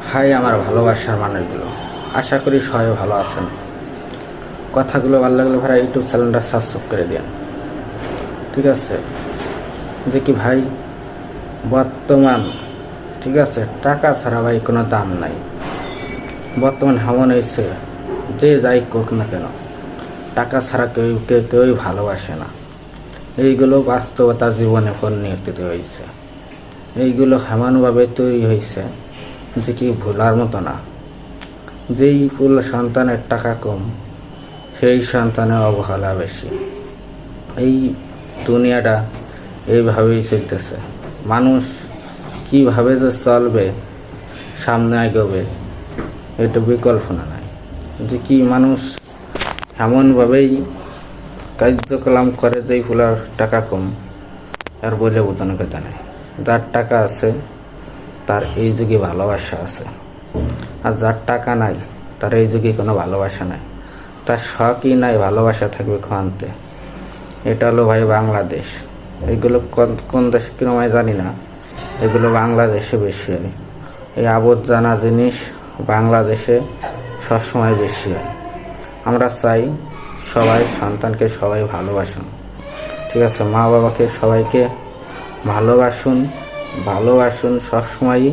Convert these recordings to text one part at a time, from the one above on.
High আমার ভালোবাসার মানুষগুলো, আশা করি সবাই ভালো আছেন। কথাগুলো ভালো লাগলে ভাই ইউটিউব চ্যানেলটা সাবস্ক্রাইব করে দিন, ঠিক আছে? যে কি ভাই, বর্তমান ঠিক আছে, টাকা ছাড়া ভাই কোনো দাম নাই। বর্তমান এমন হয়েছে, যে যাই করুক না কেন, টাকা ছাড়া কেউই ভালোবাসে না। এইগুলো বাস্তবতা জীবনে পরিণত হয়েছে। এইগুলো এমনভাবে তৈরি হয়েছে যে কি ভোলার মতো না। যেই ফুল সন্তানের টাকা কম, সেই সন্তানের অবহেলা বেশি। এই দুনিয়াটা এইভাবেই চলতেছে। মানুষ কিভাবে যে চলবে, সামনে এগোবে, এটা বিকল্পনা নাই। যে কি মানুষ এমনভাবেই কার্যকলাপ করে যেই ফুলার টাকা কম, আর বলে বোঝানো কথা নেই। যার টাকা আছে তার এই যুগে ভালোবাসা আছে, আর যার টাকা নাই তার এই যুগে কোনো ভালোবাসা নাই। তার শখই নাই, ভালোবাসা থাকবে খানতে। এটা হলো ভাই বাংলাদেশ। এগুলো কোন দেশে কিরম আমি জানি না, এগুলো বাংলাদেশে বেশি হয়। এই আবর্জনা জিনিস বাংলাদেশে সবসময় বেশি হয়। আমরা চাই সবাই সন্তানকে সবাই ভালোবাসুন, ঠিক আছে? মা বাবাকে সবাইকে ভালোবাসুন সবসময়ই।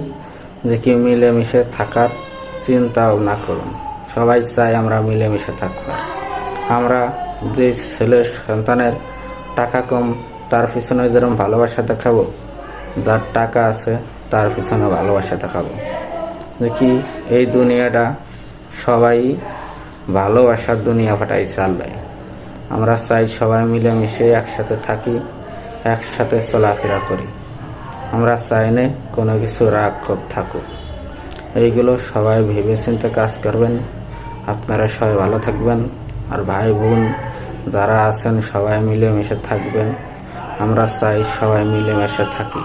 যে কি মিলেমিশে থাকার চিন্তা ভাবনা করুন। সবাই চাই আমরা মিলেমিশে থাকব। আমরা যে ছেলের সন্তানের টাকা কম, তার পিছনে যেরকম ভালোবাসা দেখাবো, যার টাকা আছে তার পিছনে ভালোবাসা দেখাবো। যে কি এই দুনিয়াটা সবাই ভালোবাসার দুনিয়া ফাটাই চালবে। আমরা চাই সবাই মিলেমিশে একসাথে থাকি, একসাথে চলাফেরা করি। আমরা চাই না কোনো কিছু রাগ ক্ষোভ থাকুক। এইগুলো সবাই ভেবে চিন্তে কাজ করবেন। আপনারা সবাই ভালো থাকবেন, আর ভাই বোন যারা আছেন সবাই মিলেমিশে থাকবেন। আমরা চাই সবাই মিলেমিশে থাকি।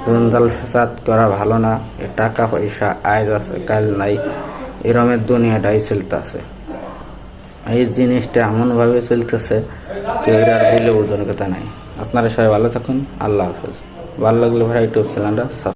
জঞ্জাল ফেসাদ করা ভালো না। এ টাকা পয়সা আজ আছে কাল নাই, এরমের দুনিয়াটাই চলতেছে। এই জিনিসটা এমনভাবে চলতেছে কেউ আর বলে ওজন কথা নাই। আপনারা সবাই ভালো থাকুন। আল্লাহ হাফেজ। ভালো লাগলে ভাই ইউটিউব চ্যানেলটা